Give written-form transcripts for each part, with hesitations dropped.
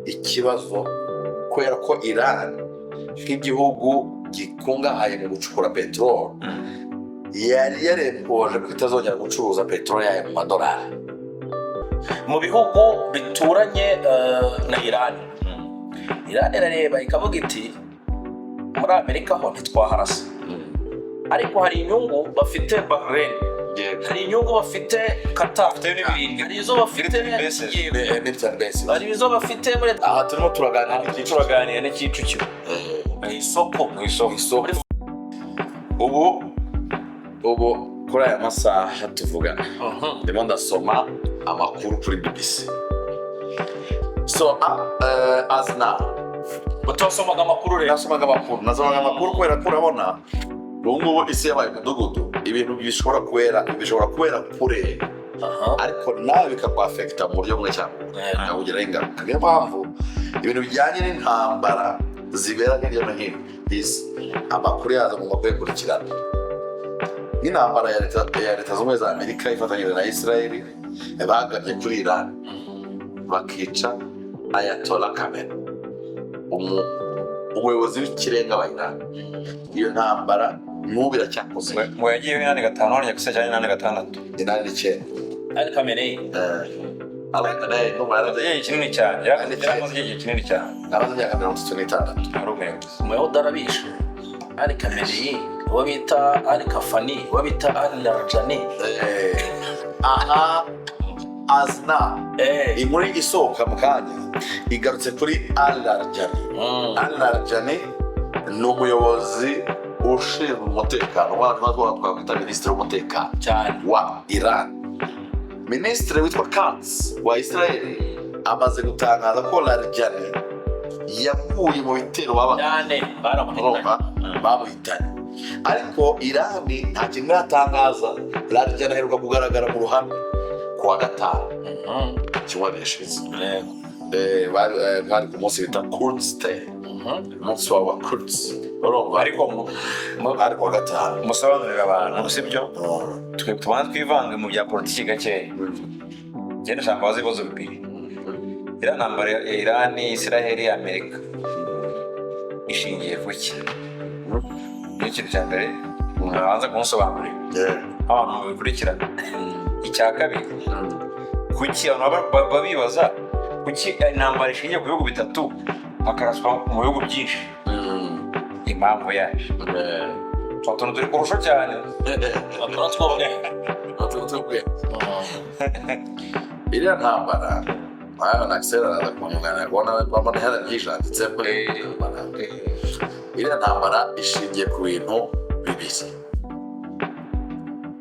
ikibazo kubera ko Iran nk'igihugu gikungahaye mu gucukura peteroli yari yarempoje ko itazongera gucuruza peteroli yayo mu madolari. Mu bihugu bituranye na Iran irareba ikavuga iti muri Amerika ho ntitwaharasa, ariko hari inyungu bafite Bahrain, hari inyungu bafite Qatar, hari izo bafite hari izo bafite muri aha turimo turaganira n'Kicukiro isoko. ubu kuri aya masaha tuvugana ndimo ndasoma amakuru kuri BBC. So as now utosomaga amakuru rero? nasomaga amakuru kubera ko urabona ubu isi yabaye umudugudu, ibintu bishobora kubera kure ariko nawe bikakwafekita mu buryo bumwe cyangwa ukagiraho ingaruka. Niyo mpamvu ibintu bijyanye n'intambara zibera hirya no hino isi amakuru yazo mu kwekurikirana. Nk'intambara ya leta z'ubumwe za Amerika ifatanyije na Israel bagabye kuri Iran bakica Ayatollah Khamenei, umuyobozi w'ikirenga wa Iran. Iyo ntambara n'ubu iracyakoze. Mu yagiye 85 hano yakuse cyane 86 9 ari Khamenei kinini cyane yarakoze igihe kinini cyane n'abazajya 36 ari umuyobozi umuyobozi arabishe. Ari Khamenei uwo bita ari Kafani, uwo bita ari Larjani. Aha azna inkuru isohoka mu kanya igarutse kuri Al-Larjani. Al-Larjani ni umuyobozi ushinzwe umutekano twakwita minisitiri w'umutekano wa Iran. Minisitiri witwa Katz wa Israel amaze gutangaza ko Larjani yaguye mu bitero bamuhitanye, ariko Iran nta kintu yatangaza. Larjani aheruka kugaragara mu ruhame kuwa gatanu cy'uwareshize bari ku munsi bita Quds Day, umunsi wa Quds. ariko kuwa gatanu musobanurira abantu sibyo twe tubanza twivange mu bya politiki gakeya. Genda shamba wazibozo bibiri ira ntambara ya Iran, Israel, Amerika ishingiye kuki? N'ikintu cya mbere nabanza kumusobanurira abantu bikurikirana. Icya kabiri kuki abantu babibaza kuki intambara ishingiye ku bihugu bitatu akaraswa mu bihugu byinshi, impamvu yaje tuntu turi kurusha cyane iriya ntambara na Axel araza kumugana babona yarajanditse ko iriya ntambara ishingiye ku bintu bibiri.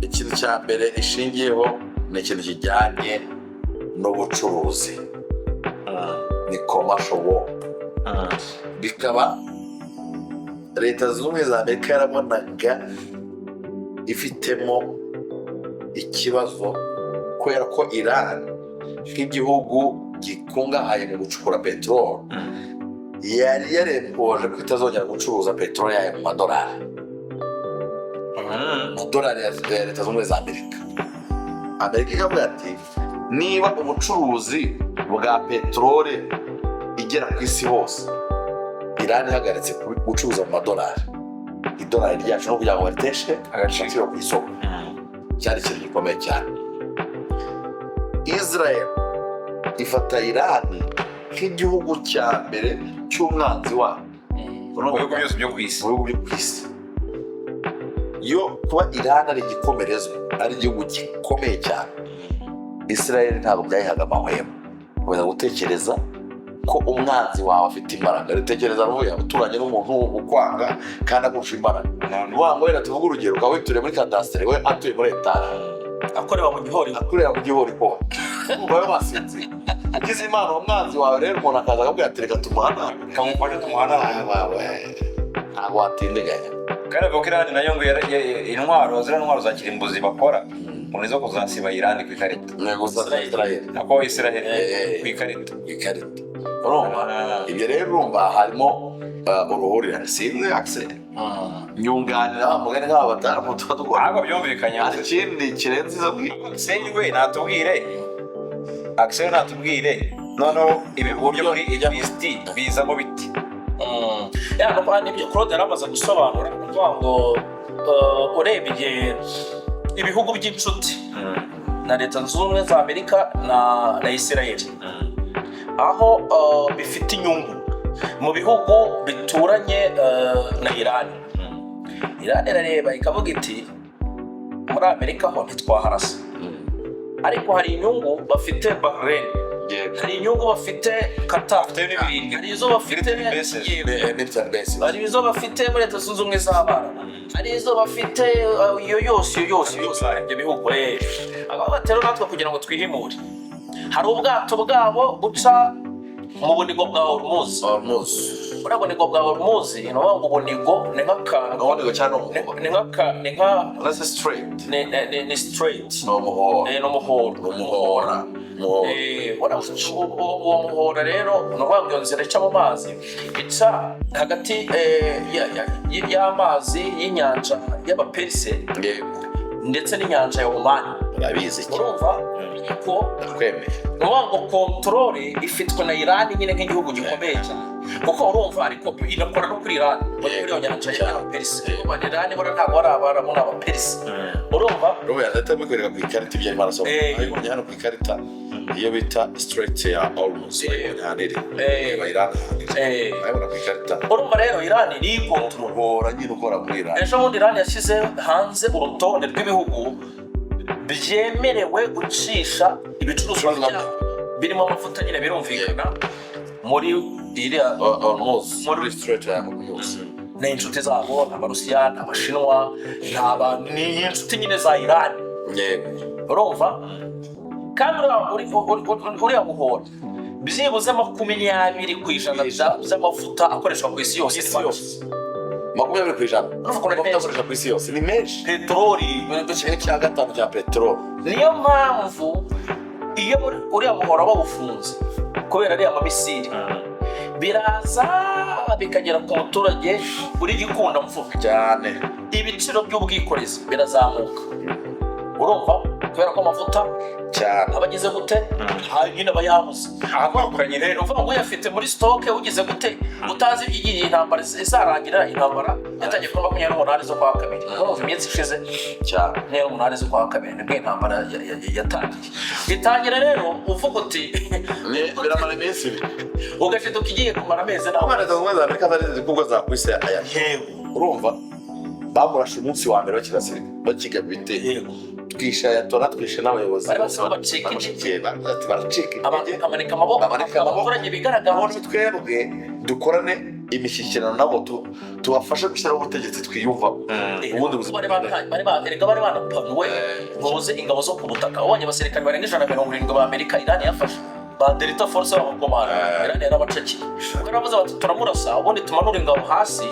Ikintu cya mbere ishingiyeho ni ikintu kijyanye n'ubucuruzi, ni commercial war. Bikaba leta z'ubumwe za Amerika yarabonaga ifitemo ikibazo kubera ko Iran nk'igihugu gikungahaye mu gucukura peteroli yari yarempoje ko itazongera gucuruza peteroli yayo mu madolari. Amadolari ya leta z'ubumwe za Amerika. Amerika ikavuga ati niba ubucuruzi bwa peteroli igera ku isi hose Iran ihagaritse gucuruza mu madolari, idolari ryacu no kugira ngo bariteshe agaciro ku isoko, cyari ikintu gikomeye cyane. Israel ifata Iran nk'igihugu cya mbere cy'umwanzi wabo mu bihugu byose byo ku isi. Yo kuba Iran ari igikomerezwa, ari igihugu gikomeye cyane, Israel ntabwo byayihaga amahwemo kubera gutekereza ko umwanzi wawe afite imbaraga. Ritekereza n'ubu yaturanye n'umuntu ukwanga kandi agusha imbaraga. Wango wenda tuvuga urugero ukaba witureye muri kadastere, we atuye muri etaje akorera mu gihori ko ubaye basinzi ugize imana umwanzi wawe rero umuntu akaza akabwira ati reka tumuhana kamufashe tumuhana ntabwo watindiganya. kandi avuga ko Iran nayo ngo intwaro za kirimbuzi bakora unizo kuzasiba Iran ku ikarita nako Israel ku ikarita. Ibyo rero urumva harimo uruhurirane. Sinzi Axel nyunganira mugani nk'aba batanu tukadukora ntabwo byumvikanye. ikindi kirenze izo Axel natubwire noneho ibihugu byo muri EGST bizamo biti. No kandi ibyo Claude yaramaze gusobanura kuvuga ngo urebye ibihugu by'inshuti na Leta Zunze Ubumwe za Amerika na Israel aho bifite inyungu mu bihugu bituranye na Iran irareba ikavuga iti muri Amerika ho ntitwaharasa ariko hari inyungu bafite Bahrain, hari inyungu bafite Qatar, hari izo bafite hari izo bafite muri Leta Zunze Ubumwe z'Abarabu, hari izo bafite iyo yose ibyo bihugu aba batero natwe kugira ngo twihimure. Hari ubwato bwabo buca mu bunigo bwa Hormuz. Ura bunigo bwa Hormuz no ngo bunigo ni straight no muhora uwo muhora rero no ngo nzira ica mu mazi ica hagati y'amazi y'inyanja y'Abaperse ndetse n'inyanja ya Oman. urabizi urumva ko ndakwemera ngo control ifitwe na Iran nyine nk'igihugu gikomeye cyane kuko urumva ariko inakora no kuri Iran muri iyo nyanja y'Abaperse. Iran bora ntabwo arabara mu Abaperse urumva Ruvuyanga ndatamikwereka ku ikarita ibyo Imana soma ariko hano ku ikarita iyo bita straight ya Hormuz yanire Iran ayibona ku ikarita urumva rero Iran iri control nyine ukora muri Iran. ejo bundi Iran yashyize hanze urutonde rw'ibihugu byemerewe gucisha ibicuruzwa birimo amavuta nyine birumvikana muri iriya Hormuz muri straight ya Hormuz ni inshuti zabo Abarusiya Abashinwa ni inshuti nyine za Iran urumva kandi uriya muhora byibuze 20% by'amavuta akoreshwa ku isi yose 20% akoreshwa ku isi yose ni menshi. peteroli cya gatanu cya peteroli niyo mpamvu iyo uriya muhora bawufunze kubera ariya mamisiri biraza bikagera ku muturage uri gikunda mvuga cyane ibiciro by'ubwikorezi birazamuka urumva kubera ko amavuta cyane abagize gute nyine abayabuze ahakoranye rero uvuga ngo yafite muri stock ugize gute utazi igiye intambara izarangira. Intambara yatangiye kuri 28 zo kwa kabiri urumva iminsi ishize cyane 28 zo kwa kabiri nibwo intambara yatangiye itangira rero uvuga uti biramara iminsi ugashiduka igiye kumara amezi naho Leta Zunze Ubumwe za Amerika zari kubwo za kwisi aya urumva bamurashe umunsi wa mbere bakiga bite twishayatora twishe n'abayobozi amanika amaboko abaturage bigaragara aho twebwe dukorane imishyikirano nabo tubafashe gushyiraho ubutegetsi twiyumvamo ubundi buzima bari banapanuwe muze ingabo zo ku butaka ubonye abasirikare barenga 170 ba Amerika Iran yafashe ba Delta Force b'abakomanda Iran yarabacakiye baravuze bati turamurasa ubundi tumanura ingabo hasi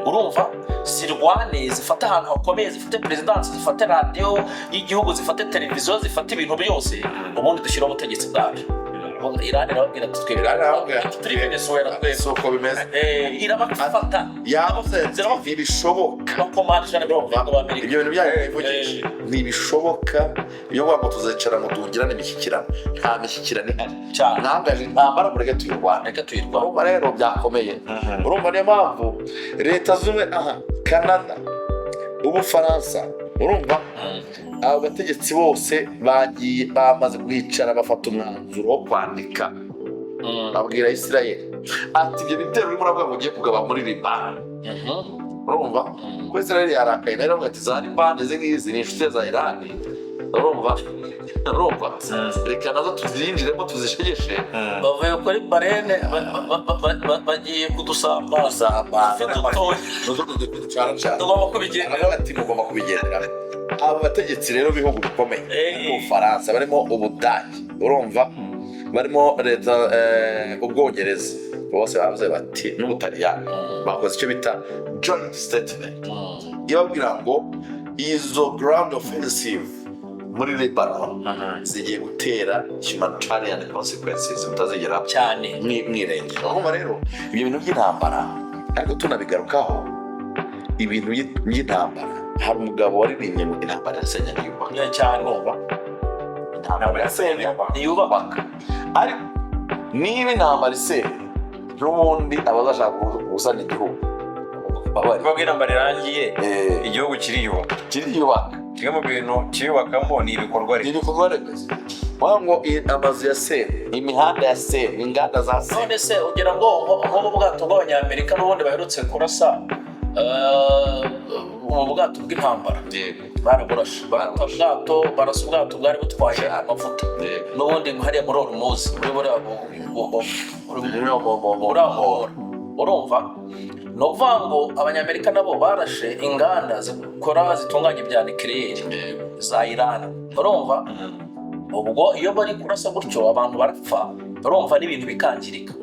urumva zirwane zifata ahantu hakomeye zifate presidence zifate radio y'igihugu zifate televiziyo zifate ibintu byose ubundi dushyira ubutegetsi bwacu. Iran irababwira ati twebwe turi Venezuela twese uko bimeze irabafata yavuze ntibishoboka bakomanda cyane b'Amerika ibyo bintu byavugisha ntibishoboka iyo waba tuzicara ngo tugirane imishyikirano nta mishyikirano ihari ntangaje intambara mureke tuyirwane urumva rero byakomeye urumva niyo mpamvu Leta Zunze Canada Ubufaransa urumva abo bategetsi bose bagiye bamaze kwicara bafata umwanzuro wo kwandika babwira Israel ati ibyo bitero urimo uravuga ngo ugiye kugaba muri Liban urumva ko Israel yarakaye nayo ngo ati za Liban n'izi ni inshuti za Iran urumva reka nazo tuzinjiremo tuzishegeshe bavuye kuri barene bagiye kudusamba tugomba kubigendera aba bategetsi rero bihugu bikomeye Ubufaransa barimo Ubudage urumva barimo leta Ubwongereza bose bavuze bati n'Ubutaliyani bakoze icyo bita joint statement ibabwira ngo izo ground offensive muri Lebanon zigiye gutera humanitarian consequences mutazigera cyane mwirengera. Urumva rero ibyo bintu by'intambara ariko tunabigarukaho ibintu by'intambara hari umugabo waririmbye ngo intambara yasenya ntiyubaka cyane intambara yasenya ntiyubaka ariko niba intambara isenya n'ubundi abazashaka gusana igihugu kuko intambara irangiye igihugu kiriyubaka kimwe mu bintu kiyubakamo ni ibikorwa remezo ngo amazu ya sene imihanda ya sene inganda za sene none se ugira ngo nk'ubu bwato bw'abanyamerika n'ubundi baherutse kurasa ubu bwato bw'intambara baraburashe barasa ubwato bwari butwaye amavuta n'ubundi hariya muri Orumuzi urumva ni ukuvuga ngo abanyamerika nabo barashe inganda zitunganya ibya nucleaire za Iran urumva ubwo iyo bari kurasa gutyo abantu barapfa urumva n'ibintu bikangirika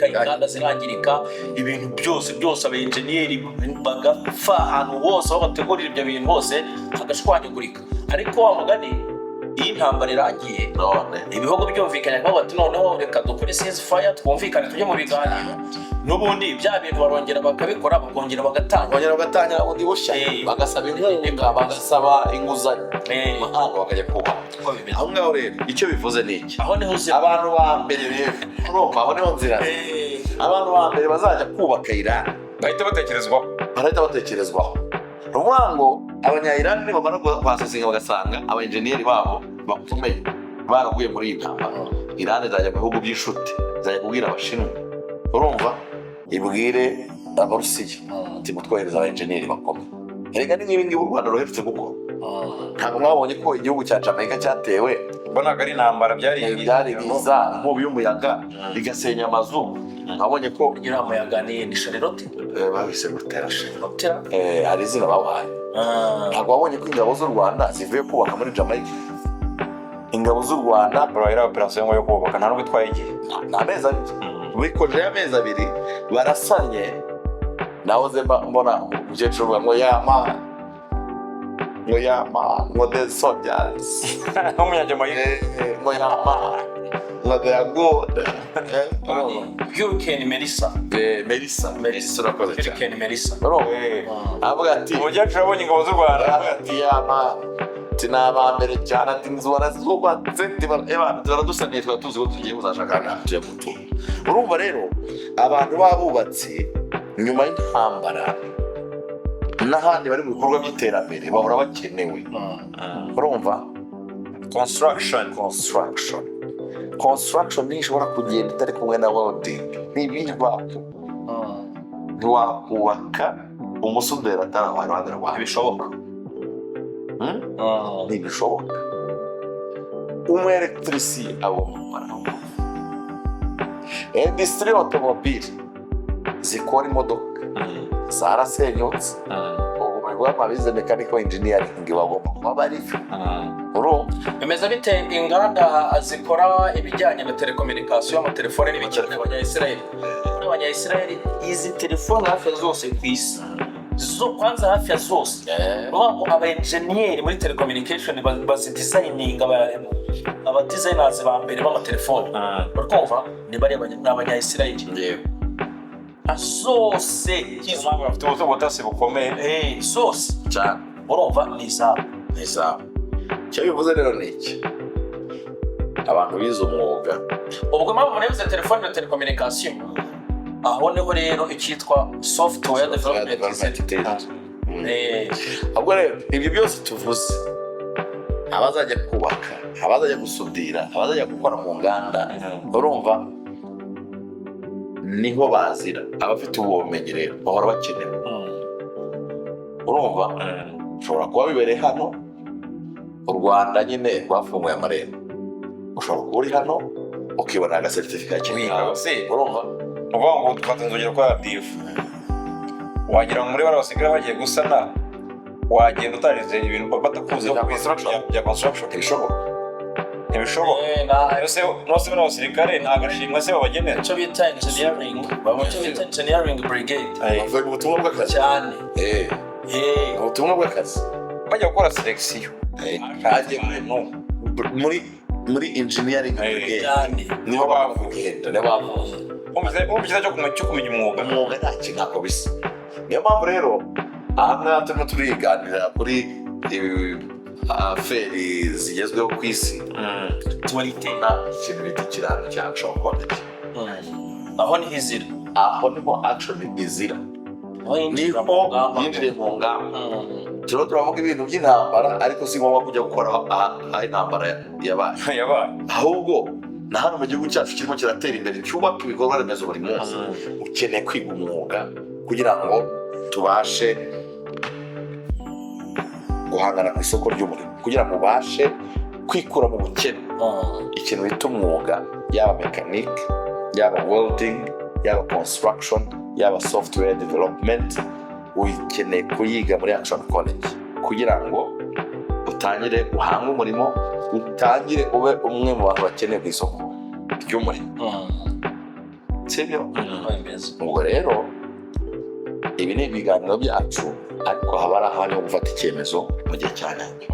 inganda zirangirika ibintu byose abayenjeniyeri bagapfa ahantu hose aho bategurira ibyo bintu hose hagashwanyagurika ariko wa mugani iyi ntambara irangiye ibihugu byumvikanye ko bati noneho reka dukore ceasefire twumvikane tujye mu biganiro n'ubundi bya bintu barongera bakabikora bakongera bagatangira undi bushya bagasaba inkunga bagasaba inguzanyo mahanga bakajya kuba aho ngaho rero icyo bivuze ni iki aho niho abantu ba mbere rero urumva aho niho nzira abantu ba mbere bazajya kubaka Iran bahita batekerezwaho ni ukuvuga ngo abanya-Iran nibamara kuhasesinga bagasanga abayenjeniyeri babo bakomeye baraguye muri iyi ntambara Iran izajya mu bihugu by'inshuti izajya kubwira abashinwa urumva ibwire abarusiya ati mutwohereza abayenjeniyeri bakomeye erega ni nk'ibi ngibi u Rwanda ruherutse gukora ntabwo mwabonye ko igihugu cya Jamaica cyatewe mbonaga ari intambara byari biza inkubi y'umuyaga bigasenya amazu mwabonye ko iriya muyaga ni Charlotte babise gutera hari izina babahaye ntabwo wabonye ko ingabo z'u Rwanda zivuye kubaka muri Jamaica ingabo z'u Rwanda barahera operasiyo yo kubaka nta n'ubwo itwaye igihe amezi abiri bikojeje amezi abiri barasanye nahoze mbona umukecuru ngo ngo the soldiers nk'umunyajamaica ngo ngo they are good Hurricane Melissa urakoze cyane Hurricane Melissa avuga ati umukecuru abonye ingabo z'u Rwanda ati tinabambere cyane ati nzubona zubatse baradusaniye twaba tuzi ko tugiye kuzashakana tugiye gutura urumva rero abantu b'abubatsi nyuma y'intambara n'ahandi bari mu bikorwa by'iterambere bahora bakenewe urumva construction ntishobora kugenda itari kumwe na welding ntibibaho ntiwakubaka umusuderi atari abantu rwawe bishoboka ntibishoboka umuelektrisi agomba industrie automobile zikora imodoka zarasenyutse ubu abize mechanical engineering bagomba kuba bari bimeze bite inganda zikora ibijyanye na telecommunication amatelefone n'ibikiri abanya-Israel izi telefone hafi zose ku isi kwanza hafi ya zose aba-enjeniyeri muri telecommunication bazidesigninga aba-designers ba mbere b'amatelefone urikumva ni abanya-Israel zose impamvu bafite ubutasi bukomeye zose urumva ni izabo icyo bivuze rero ni iki abantu bize umwuga ubwo mpamvu nabivuze telefone na telecommunication aho niho rero icyitwa software development ahubwo rero ibyo byose tuvuze abazajya kubaka abazajya gusudira abazajya gukora mu nganda urumva niho bazira abafite ubumenyi rero bahora bakenewe urumva ushobora kuba bibereye hano u Rwanda nyine rwafunguye amarembo ushobora kuba uri hano ukibona agasertifika cyawe urumva uvuga ngo dufata inzogera kwa difu wagira ngo muri bara basigaye bagiye gusana wagenda utarize ibintu batakuze bya construction ntibishoboka nose bano basirikare nta gashimwe se babagenera icyo bita engineering brigade bavuga ubutumwa bw'akazi cyane ubutumwa bw'akazi bajya gukora selection muri engineering brigade niho bavugenda umubyiza cyo kumenya umwuga nta kintu ako bisa niyo mpamvu rero aha ngaha turimo turiganira kuri feri zigezweho ku isi tuwarite nta ikintu bita ikiraro cya Action College. aho niho izira, aho niho action izira, aho yinjira mu niho ngamba. yinjiriye mu ngamba. Turimo turavuga ibintu by'intambara ariko si ngombwa kujya gukora aho intambara yabaye, ahubwo na hano mu gihugu cyacu kirimo kiratera imbere cyubaka ibikorwa remezo buri munsi. Ukeneye kwiga umwuga kugira ngo tubashe guhangana ku isoko ry'umurimo, kugira ngo ubashe kwikura mu bukene. Ikintu bita umwuga, yaba mekanike, yaba welding, yaba construction, yaba software development, ukeneye kuyiga muri Action College kugira ngo utangire uhange umurimo, utangire ube umwe mu bantu bakeneye ku isoko ry'umurimo. Sibyo? Ubwo rero ibi ni ibiganiro byacu, ariko haba ari ahantu ho gufata icyemezo mu gihe cya nyacyo.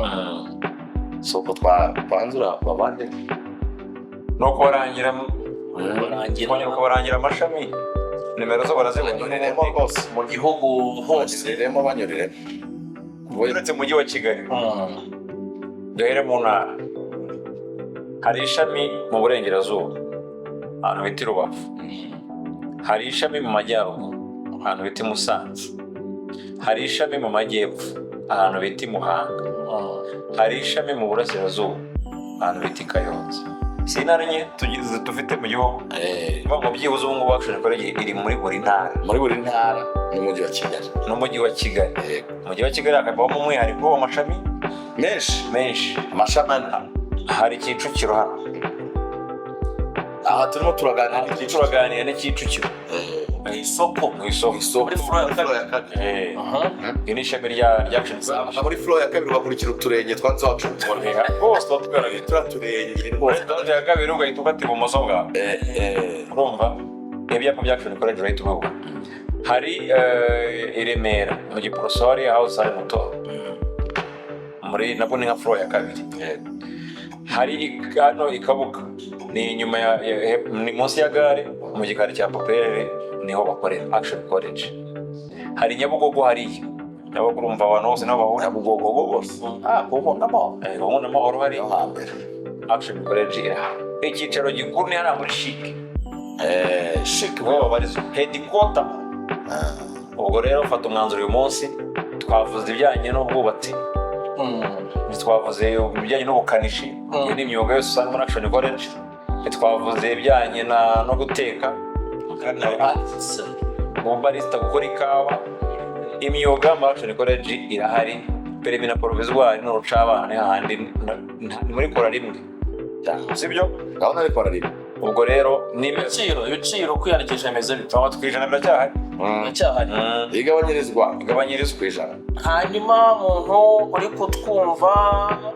So ko twanzura babande no kubarangira amashami, nimero zo barazibona rwose mu gihugu hose, banyuriremo banyuriremo uretse mu mujyi wa Kigali. Duhere mu ntara, hari ishami mu burengerazuba ahantu bita i Rubavu, hari ishami mu majyaruguru ahantu bita i Musanze, hari ishami mu majyepfo ahantu bita i Muhanga, hari ishami mu burasirazuba ahantu bita i Kayonza. Si intara nke dufite mu gihugu, mu byibuze ubu ngubu Action College iri muri buri ntara, n'umujyi wa Kigali. n'umujyi wa Kigali. Umujyi wa Kigali hakabamo umwihariko w'amashami menshi. Amashami hari Kicukiro hano, aha turimo turaganira n'Kicukiro isoko muri flow ya kabiri. Iri ni ishami rya Action College. Muri flow ya kabiri bakurikira uturenge twanze Action College. Rwose tugaragaye turenge rwose. Ya kabiri ugahita ufata ibumoso bwawe, urumva ibyapa bya Action College urahita ubibona. Hari i Remera mu Giporosori house hari moto muri nabwo ni nka flow ya kabiri. Hari hano i Kabuga, ni inyuma ni munsi ya gare mu gikari cya Popere, niho bakorera Action College. Hari Nyabugogo, hari Nyabugogo, urumva abantu bose nabo bahura Nyabugogo bose kuko n'amahoro hari Action College irahari. Icyicaro gikuru ni hariya muri CHIC bo babariza headquarter. Ubwo rero fata umwanzuro uyu munsi, twavuze ibijyanye n'ubwubatsi, twavuze ibijyanye n'ubukanishi n'imyuga yose usanga muri Action College, twavuze ibijyanye no guteka, ubarista, gukora ikawa. Imyuga muri Action College irahari, permis na provisoire n'urucabana handi muri kora rimwe, sibyo? gahunda ari kora rimwe. Ubwo rero ibiciro kwiyandikisha bimeze bite? twijana biracyahari. Igabanyirizwa ku ijana. Hanyuma umuntu uri kutwumva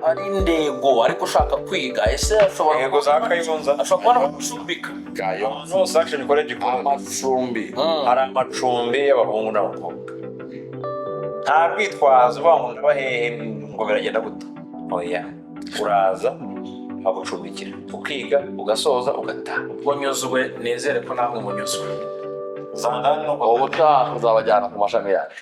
ari indego ariko ushaka kwiga, ese ashobora Yego za Kayonza, ashobora kubona gucumbika Kayonza no Action College amacumbi. hari amacumbi y'abahungu n'abakobwa. Nta rwitwazo uvuga ngo hehe ngo biragenda gute. Oya, uraza bagucumbikira ukiga ugasoza ugataha. Ubonyuzwe, nezere ko namwe munyuzwe. Zandani no Ubutaha uzabajyana ku mashami yacu.